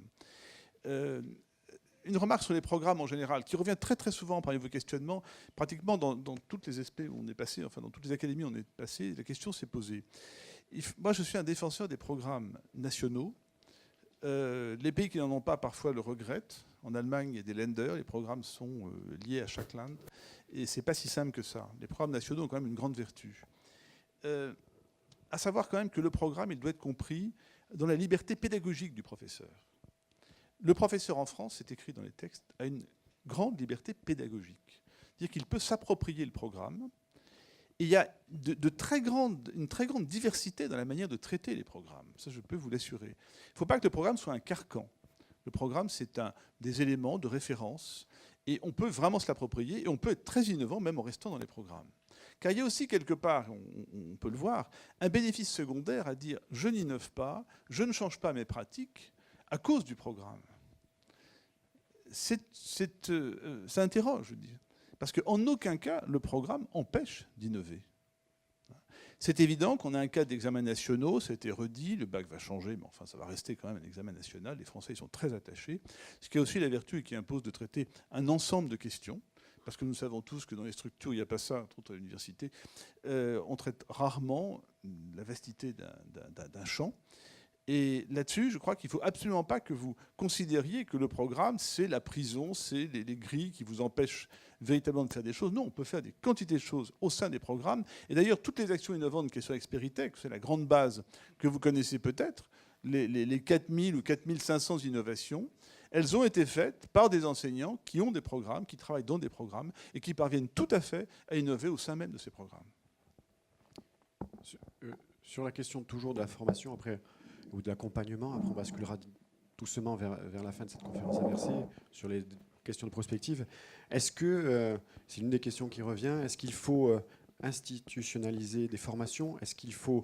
Une remarque sur les programmes en général, qui revient très très souvent par vos questionnements, pratiquement dans toutes les SP où on est passé, enfin dans toutes les académies où on est passé, la question s'est posée. Moi, je suis un défenseur des programmes nationaux. Les pays qui n'en ont pas parfois le regrettent. En Allemagne, il y a des Länder, les programmes sont liés à chaque land, et c'est pas si simple que ça. Les programmes nationaux ont quand même une grande vertu. À savoir quand même que le programme, il doit être compris dans la liberté pédagogique du professeur. Le professeur en France, c'est écrit dans les textes, a une grande liberté pédagogique. C'est-à-dire qu'il peut s'approprier le programme. Et il y a une très grande diversité dans la manière de traiter les programmes. Ça, je peux vous l'assurer. Il ne faut pas que le programme soit un carcan. Le programme, c'est des éléments de référence. Et on peut vraiment se l'approprier. Et on peut être très innovant, même en restant dans les programmes. Car il y a aussi quelque part, on peut le voir, un bénéfice secondaire à dire « je n'innove pas, je ne change pas mes pratiques à cause du programme ». Ça interroge, je dis. Parce qu'en aucun cas, le programme empêche d'innover. C'est évident qu'on a un cas d'examens nationaux, ça a été redit, le bac va changer, mais enfin, ça va rester quand même un examen national. Les Français, ils sont très attachés. Ce qui a aussi la vertu et qui impose de traiter un ensemble de questions, parce que nous savons tous que dans les structures, il n'y a pas ça, entre autres à l'université, on traite rarement la vastité d'un champ. Et là-dessus, je crois qu'il ne faut absolument pas que vous considériez que le programme, c'est la prison, c'est les grilles qui vous empêchent véritablement de faire des choses. Non, on peut faire des quantités de choses au sein des programmes. Et d'ailleurs, toutes les actions innovantes qui sont Experitech, c'est la grande base que vous connaissez peut-être, les 4000 ou 4500 innovations, elles ont été faites par des enseignants qui ont des programmes, qui travaillent dans des programmes et qui parviennent tout à fait à innover au sein même de ces programmes. Sur la question toujours de la formation, après, ou de l'accompagnement, après on basculera doucement vers la fin de cette conférence inversée sur les questions de prospective. Est-ce que, c'est une des questions qui revient, est-ce qu'il faut institutionnaliser des formations? Est-ce qu'il faut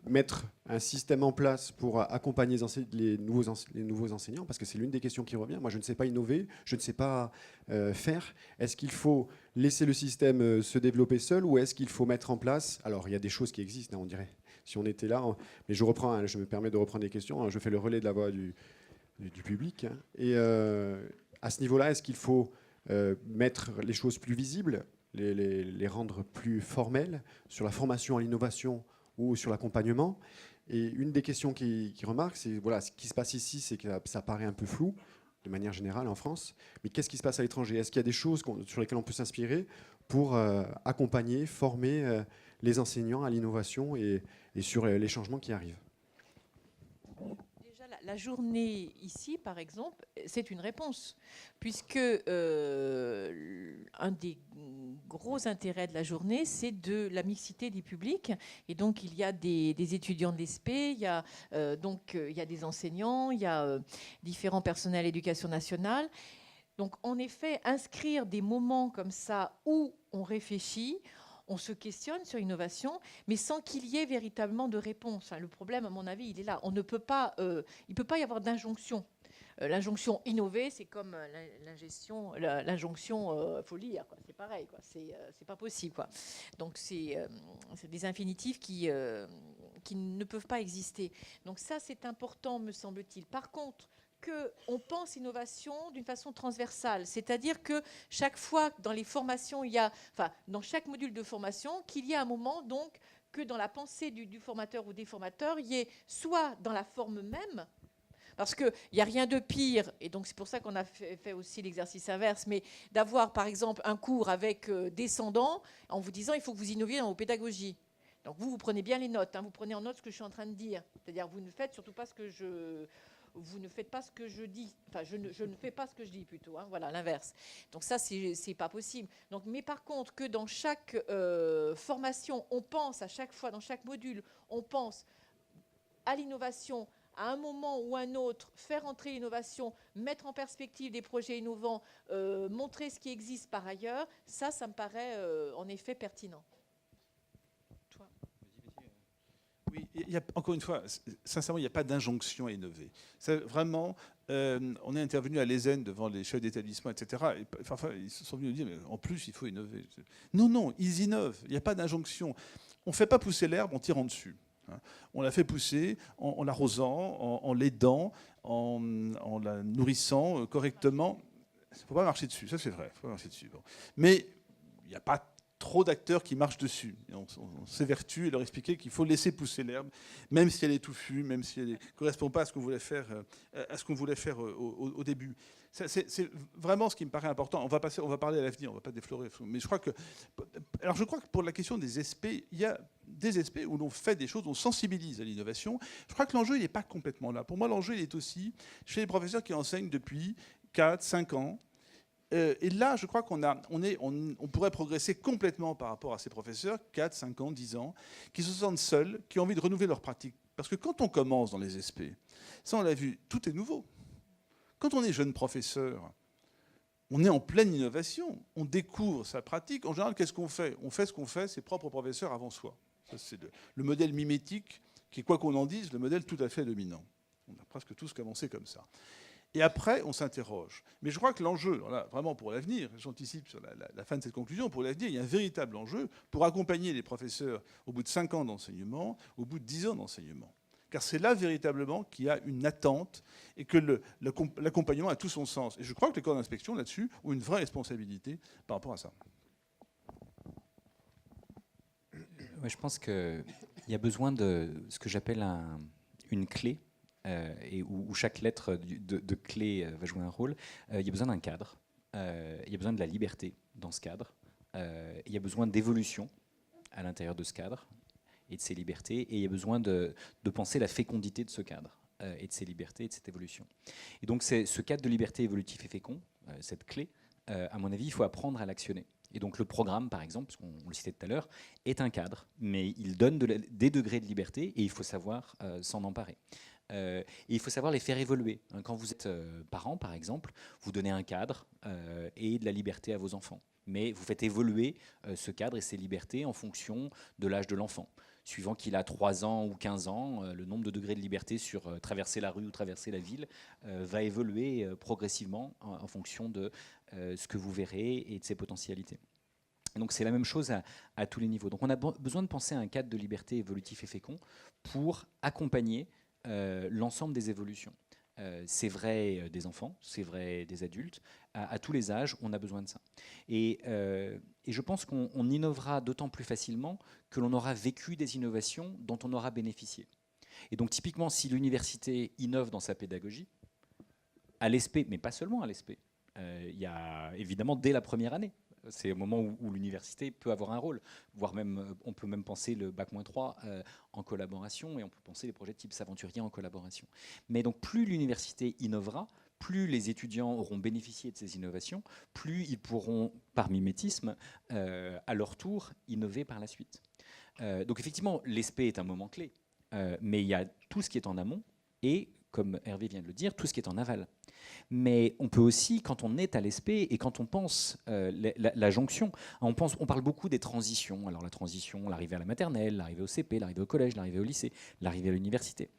mettre un système en place pour accompagner les nouveaux enseignants? Parce que c'est l'une des questions qui revient. Moi, je ne sais pas innover, je ne sais pas faire. Est-ce qu'il faut laisser le système se développer seul ou est-ce qu'il faut mettre en place... Alors, il y a des choses qui existent, on dirait. Si on était là, mais je me permets de reprendre des questions, je fais le relais de la voix du public. Et à ce niveau-là, est-ce qu'il faut mettre les choses plus visibles, les rendre plus formelles sur la formation à l'innovation ou sur l'accompagnement. Et une des questions qui remarque, c'est voilà, ce qui se passe ici, c'est que ça paraît un peu flou de manière générale en France, mais qu'est-ce qui se passe à l'étranger? Est-ce qu'il y a des choses sur lesquelles on peut s'inspirer pour accompagner, former les enseignants à l'innovation et sur les changements qui arrivent? Déjà, la journée ici, par exemple, c'est une réponse, puisque un des gros intérêts de la journée, c'est de la mixité des publics. Et donc, il y a des étudiants de l'ESP, il y a des enseignants, il y a différents personnels d'éducation nationale. Donc, en effet, inscrire des moments comme ça où on réfléchit, on se questionne sur l'innovation, mais sans qu'il y ait véritablement de réponse. Le problème, à mon avis, il est là. On ne peut pas, il ne peut pas y avoir d'injonction. L'injonction innover, c'est comme l'injonction faut lire. C'est pareil. C'est pas possible. Donc, c'est des infinitifs qui ne peuvent pas exister. Donc, ça, c'est important, me semble-t-il. Par contre, qu'on pense innovation d'une façon transversale, c'est-à-dire que chaque fois dans les formations, dans chaque module de formation, qu'il y ait un moment donc que dans la pensée du formateur ou des formateurs, il y ait soit dans la forme même, parce qu'il n'y a rien de pire, et donc c'est pour ça qu'on a fait aussi l'exercice inverse, mais d'avoir par exemple un cours avec descendants en vous disant il faut que vous innoviez dans vos pédagogies. Donc vous prenez bien les notes, vous prenez en note ce que je suis en train de dire, c'est-à-dire vous ne faites surtout pas ce que vous ne faites pas ce que je dis. Enfin, je ne fais pas ce que je dis plutôt. Voilà, l'inverse. Donc ça, c'est pas possible. Donc, mais par contre, que dans chaque formation, on pense à chaque fois, dans chaque module, on pense à l'innovation, à un moment ou un autre, faire entrer l'innovation, mettre en perspective des projets innovants, montrer ce qui existe par ailleurs, ça me paraît en effet pertinent. Oui, encore une fois, sincèrement, il n'y a pas d'injonction à innover. Vraiment, on est intervenu à l'ESN devant les chefs d'établissement, etc. Et parfois, ils se sont venus nous dire, mais en plus, il faut innover. Non, ils innovent. Il n'y a pas d'injonction. On ne fait pas pousser l'herbe en tirant dessus. On la fait pousser en l'arrosant, en l'aidant, en la nourrissant correctement. Il ne faut pas marcher dessus, ça c'est vrai. Faut pas marcher dessus. Bon. Mais il n'y a pas trop d'acteurs qui marchent dessus. Et on s'évertue et leur expliquer qu'il faut laisser pousser l'herbe, même si elle est touffue, même si elle ne correspond pas à ce qu'on voulait faire, au début. C'est vraiment ce qui me paraît important. On va parler à l'avenir, on ne va pas déflorer. Mais je crois que pour la question des SP, il y a des SP où l'on fait des choses, on sensibilise à l'innovation. Je crois que l'enjeu, il n'est pas complètement là. Pour moi, l'enjeu, il est aussi chez les professeurs qui enseignent depuis 4, 5 ans. Et là, je crois qu'on pourrait progresser complètement par rapport à ces professeurs, 4, 5 ans, 10 ans, qui se sentent seuls, qui ont envie de renouveler leur pratique. Parce que quand on commence dans les SP, ça on l'a vu, tout est nouveau. Quand on est jeune professeur, on est en pleine innovation, on découvre sa pratique. En général, qu'est-ce qu'on fait? On fait ce qu'ont fait ses propres professeurs avant soi. Ça, c'est le modèle mimétique, qui est, quoi qu'on en dise, le modèle tout à fait dominant. On a presque tous commencé comme ça. Et après, on s'interroge. Mais je crois que l'enjeu, vraiment pour l'avenir, j'anticipe sur la fin de cette conclusion, pour l'avenir, il y a un véritable enjeu pour accompagner les professeurs au bout de 5 ans d'enseignement, au bout de 10 ans d'enseignement. Car c'est là véritablement qu'il y a une attente et que l'accompagnement a tout son sens. Et je crois que les corps d'inspection, là-dessus, ont une vraie responsabilité par rapport à ça. Ouais, je pense qu'il y a besoin de ce que j'appelle une clé. Et où chaque lettre de clé va jouer un rôle, il y a besoin d'un cadre, il y a besoin de la liberté dans ce cadre, il y a besoin d'évolution à l'intérieur de ce cadre et de ces libertés, et il y a besoin de penser la fécondité de ce cadre et de ces libertés et de cette évolution. Et donc c'est ce cadre de liberté évolutif et fécond, cette clé, à mon avis, il faut apprendre à l'actionner. Et donc le programme, par exemple, parce qu'on le citait tout à l'heure, est un cadre, mais il donne des degrés de liberté et il faut savoir s'en emparer. Et il faut savoir les faire évoluer. Quand vous êtes parent, par exemple, vous donnez un cadre et de la liberté à vos enfants. Mais vous faites évoluer ce cadre et ces libertés en fonction de l'âge de l'enfant. Suivant qu'il a 3 ans ou 15 ans, le nombre de degrés de liberté sur traverser la rue ou traverser la ville va évoluer progressivement en fonction de ce que vous verrez et de ses potentialités. Donc c'est la même chose à tous les niveaux. Donc on a besoin de penser à un cadre de liberté évolutif et fécond pour accompagner l'ensemble des évolutions. C'est vrai des enfants, c'est vrai des adultes. À tous les âges, on a besoin de ça. Et je pense qu'on innovera d'autant plus facilement que l'on aura vécu des innovations dont on aura bénéficié. Et donc typiquement, si l'université innove dans sa pédagogie, à l'ESP, mais pas seulement à l'ESP, il y a évidemment dès la première année. C'est au moment où l'université peut avoir un rôle, voire même, on peut même penser le Bac-3 en collaboration, et on peut penser les projets type S'aventurier en collaboration. Mais donc plus l'université innovera, plus les étudiants auront bénéficié de ces innovations, plus ils pourront, par mimétisme, à leur tour, innover par la suite. Donc effectivement, l'ESP est un moment clé, mais il y a tout ce qui est en amont, et, comme Hervé vient de le dire, tout ce qui est en aval. Mais on peut aussi, quand on est à l'ESP et quand on pense la jonction, on parle beaucoup des transitions. Alors la transition, l'arrivée à la maternelle, l'arrivée au CP, l'arrivée au collège, l'arrivée au lycée, l'arrivée à l'université.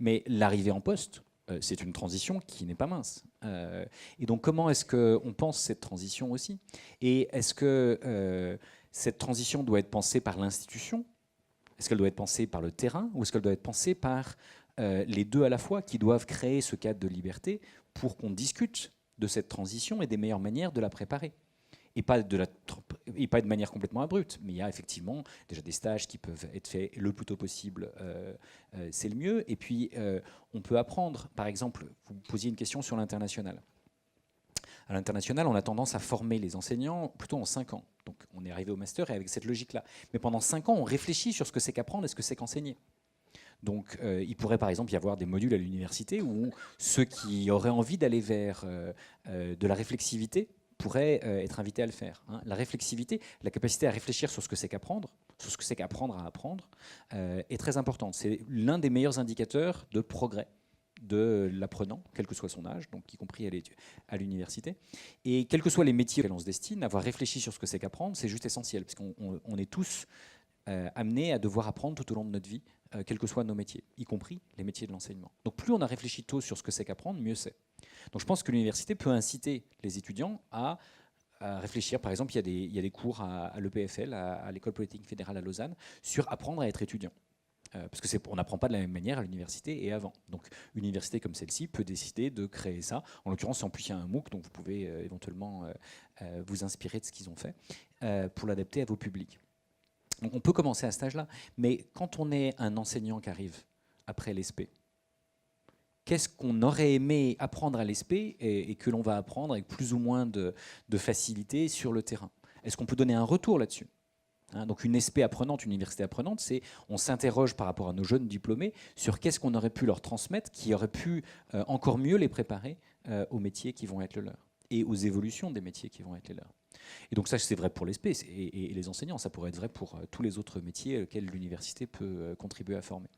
Mais l'arrivée en poste, c'est une transition qui n'est pas mince. Et donc comment est-ce qu'on pense cette transition aussi? Et est-ce que cette transition doit être pensée par l'institution? Est-ce qu'elle doit être pensée par le terrain? Ou est-ce qu'elle doit être pensée par les deux à la fois, qui doivent créer ce cadre de liberté pour qu'on discute de cette transition et des meilleures manières de la préparer. Et pas de manière complètement abrupte, mais il y a effectivement déjà des stages qui peuvent être faits le plus tôt possible, c'est le mieux. Et puis, on peut apprendre, par exemple, vous posiez une question sur l'international. À l'international, on a tendance à former les enseignants plutôt en 5 ans. Donc, on est arrivé au master et avec cette logique-là. Mais pendant 5 ans, on réfléchit sur ce que c'est qu'apprendre et ce que c'est qu'enseigner. Donc, il pourrait par exemple y avoir des modules à l'université où ceux qui auraient envie d'aller vers de la réflexivité pourraient être invités à le faire. Hein. La réflexivité, la capacité à réfléchir sur ce que c'est qu'apprendre, sur ce que c'est qu'apprendre à apprendre, est très importante. C'est l'un des meilleurs indicateurs de progrès de l'apprenant, quel que soit son âge, donc y compris à l'université. Et quels que soient les métiers auxquels on se destine, avoir réfléchi sur ce que c'est qu'apprendre, c'est juste essentiel, parce qu'on est tous amenés à devoir apprendre tout au long de notre vie, quels que soient nos métiers, y compris les métiers de l'enseignement. Donc plus on a réfléchi tôt sur ce que c'est qu'apprendre, mieux c'est. Donc je pense que l'université peut inciter les étudiants à réfléchir. Par exemple, il y a des cours à l'EPFL, à l'École Polytechnique Fédérale à Lausanne, sur apprendre à être étudiant. Parce qu'on n'apprend pas de la même manière à l'université et avant. Donc une université comme celle-ci peut décider de créer ça. En l'occurrence, en plus, il y a un MOOC, donc vous pouvez éventuellement vous inspirer de ce qu'ils ont fait pour l'adapter à vos publics. Donc on peut commencer à cet âge-là, mais quand on est un enseignant qui arrive après l'ESP, qu'est-ce qu'on aurait aimé apprendre à l'ESP et que l'on va apprendre avec plus ou moins de facilité sur le terrain? Est-ce qu'on peut donner un retour là-dessus? Hein, donc une ESP apprenante, une université apprenante, c'est on s'interroge par rapport à nos jeunes diplômés sur qu'est-ce qu'on aurait pu leur transmettre, qui aurait pu encore mieux les préparer aux métiers qui vont être le leur et aux évolutions des métiers qui vont être les leurs. Et donc ça, c'est vrai pour l'ESP et les enseignants. Ça pourrait être vrai pour tous les autres métiers auxquels l'université peut contribuer à former.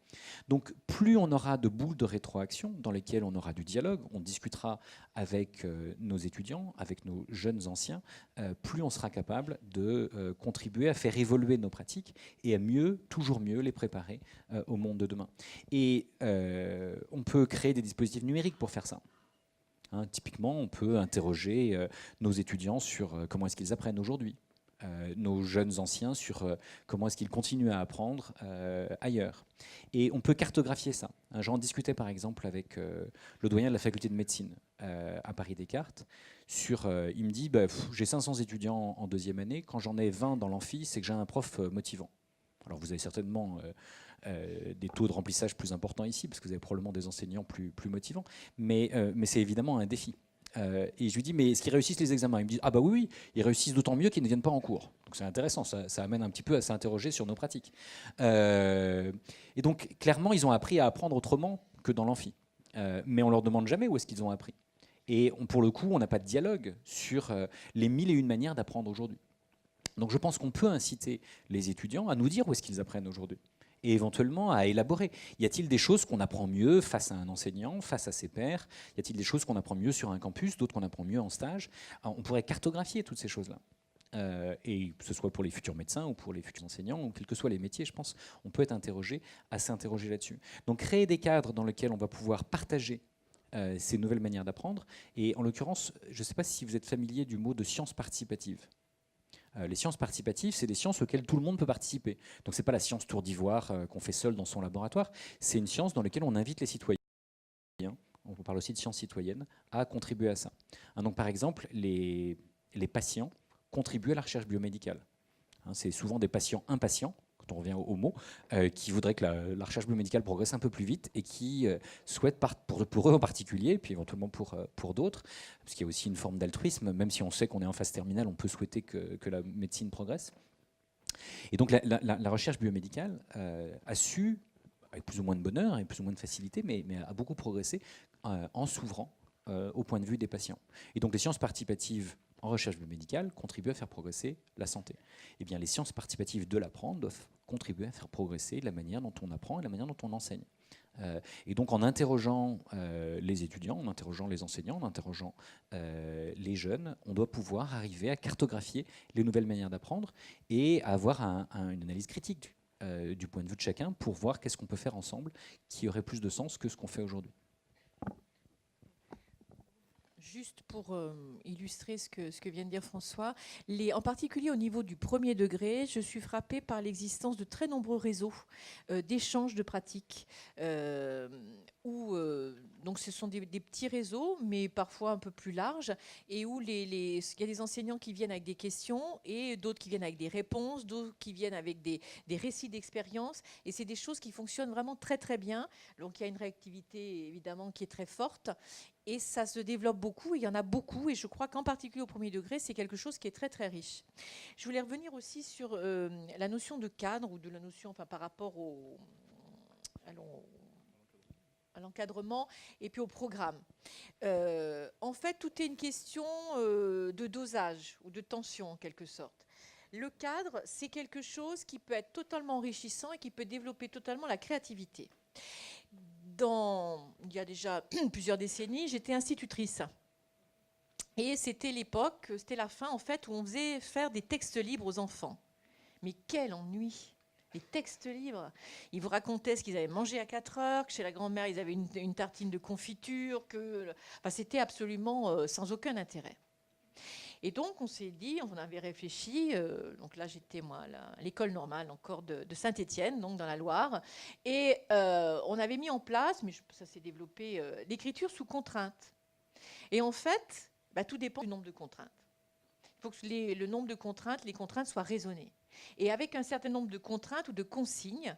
Donc plus on aura de boules de rétroaction dans lesquelles on aura du dialogue, on discutera avec nos étudiants, avec nos jeunes anciens, plus on sera capable de contribuer à faire évoluer nos pratiques et à toujours mieux les préparer au monde de demain. Et on peut créer des dispositifs numériques pour faire ça. Hein, typiquement, on peut interroger nos étudiants sur comment est-ce qu'ils apprennent aujourd'hui, nos jeunes anciens sur comment est-ce qu'ils continuent à apprendre ailleurs. Et on peut cartographier ça. Hein, j'en discutais par exemple avec le doyen de la faculté de médecine à Paris-Descartes. Il me dit, j'ai 500 étudiants en deuxième année, quand j'en ai 20 dans l'amphi, c'est que j'ai un prof motivant. Alors vous avez certainement des taux de remplissage plus importants ici, parce que vous avez probablement des enseignants plus motivants, mais c'est évidemment un défi. Et je lui dis, mais est-ce qu'ils réussissent les examens? Il me dit, ah bah oui, ils réussissent d'autant mieux qu'ils ne viennent pas en cours. Donc c'est intéressant, ça amène un petit peu à s'interroger sur nos pratiques. Et donc clairement, ils ont appris à apprendre autrement que dans l'amphi. Mais on leur demande jamais où est-ce qu'ils ont appris. Et pour le coup, on n'a pas de dialogue sur les 1001 manières d'apprendre aujourd'hui. Donc je pense qu'on peut inciter les étudiants à nous dire où est-ce qu'ils apprennent aujourd'hui et éventuellement à élaborer. Y a-t-il des choses qu'on apprend mieux face à un enseignant, face à ses pairs? Y a-t-il des choses qu'on apprend mieux sur un campus, d'autres qu'on apprend mieux en stage? Alors, on pourrait cartographier toutes ces choses-là. Et que ce soit pour les futurs médecins ou pour les futurs enseignants, ou quels que soient les métiers, je pense, on peut être à s'interroger là-dessus. Donc créer des cadres dans lesquels on va pouvoir partager ces nouvelles manières d'apprendre. Et en l'occurrence, je ne sais pas si vous êtes familier du mot de sciences participatives. Les sciences participatives, c'est des sciences auxquelles tout le monde peut participer. Donc ce n'est pas la science tour d'ivoire qu'on fait seul dans son laboratoire, c'est une science dans laquelle on invite les citoyens on parle aussi de sciences citoyennes, à contribuer à ça. Donc par exemple, les patients contribuent à la recherche biomédicale. C'est souvent des patients impatients, quand on revient au mot, qui voudraient que la recherche biomédicale progresse un peu plus vite et qui souhaitent, pour eux en particulier, et puis éventuellement pour d'autres, parce qu'il y a aussi une forme d'altruisme, même si on sait qu'on est en phase terminale, on peut souhaiter que la médecine progresse. Et donc la recherche biomédicale a su, avec plus ou moins de bonheur et plus ou moins de facilité, mais a beaucoup progressé en s'ouvrant au point de vue des patients. Et donc les sciences participatives en recherche biomédicale contribuent à faire progresser la santé. Eh bien, les sciences participatives de l'apprendre doivent contribuer à faire progresser la manière dont on apprend et la manière dont on enseigne. Et donc en interrogeant les étudiants, en interrogeant les enseignants, en interrogeant les jeunes, on doit pouvoir arriver à cartographier les nouvelles manières d'apprendre et à avoir une analyse critique du point de vue de chacun pour voir qu'est-ce qu'on peut faire ensemble qui aurait plus de sens que ce qu'on fait aujourd'hui. Juste pour illustrer ce que vient de dire François, en particulier au niveau du premier degré, je suis frappée par l'existence de très nombreux réseaux d'échanges de pratiques. Donc ce sont des petits réseaux, mais parfois un peu plus larges, et où il y a des enseignants qui viennent avec des questions, et d'autres qui viennent avec des réponses, d'autres qui viennent avec des récits d'expérience, et c'est des choses qui fonctionnent vraiment très très bien. Donc il y a une réactivité évidemment qui est très forte, et ça se développe beaucoup, il y en a beaucoup, et je crois qu'en particulier au premier degré, c'est quelque chose qui est très très riche. Je voulais revenir aussi sur la notion de cadre, ou de la notion, enfin par rapport à l'encadrement et puis au programme. En fait, tout est une question de dosage ou de tension en quelque sorte. Le cadre, c'est quelque chose qui peut être totalement enrichissant et qui peut développer totalement la créativité. Il y a déjà plusieurs décennies, j'étais institutrice. Et c'était l'époque, c'était la fin en fait, où on faisait faire des textes libres aux enfants. Mais quel ennui! Les textes libres. Ils vous racontaient ce qu'ils avaient mangé à 4 heures, que chez la grand-mère, ils avaient une tartine de confiture, c'était absolument sans aucun intérêt. Et donc, on s'est dit, on avait réfléchi, donc là, j'étais, moi, à l'école normale encore de Saint-Étienne, donc dans la Loire, et on avait mis en place, mais ça s'est développé, l'écriture sous contrainte. Et en fait, tout dépend du nombre de contraintes. Il faut que le nombre de contraintes, les contraintes soient raisonnées. Et avec un certain nombre de contraintes ou de consignes,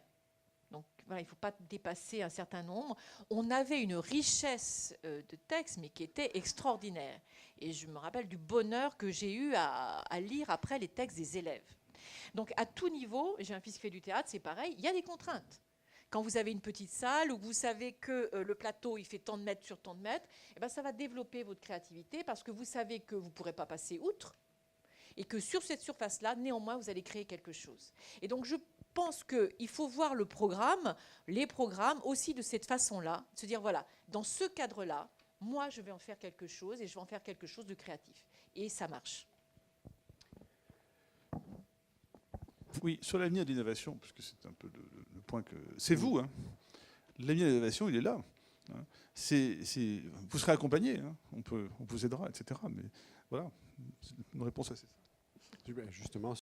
donc voilà, il ne faut pas dépasser un certain nombre, on avait une richesse de textes, mais qui était extraordinaire. Et je me rappelle du bonheur que j'ai eu à lire après les textes des élèves. Donc à tout niveau, j'ai un fils qui fait du théâtre, c'est pareil, il y a des contraintes. Quand vous avez une petite salle où vous savez que le plateau il fait tant de mètres sur tant de mètres, ça va développer votre créativité parce que vous savez que vous ne pourrez pas passer outre et que sur cette surface-là, néanmoins, vous allez créer quelque chose. Et donc je pense qu'il faut voir les programmes aussi de cette façon-là, se dire voilà, dans ce cadre-là, moi je vais en faire quelque chose et je vais en faire quelque chose de créatif. Et ça marche. Oui, sur l'avenir de l'innovation, parce que c'est un peu le point que... C'est vous, hein. L'avenir de l'innovation, il est là. Hein. Vous serez accompagné, hein. On vous aidera, etc. Mais voilà, une réponse à ça. Justement,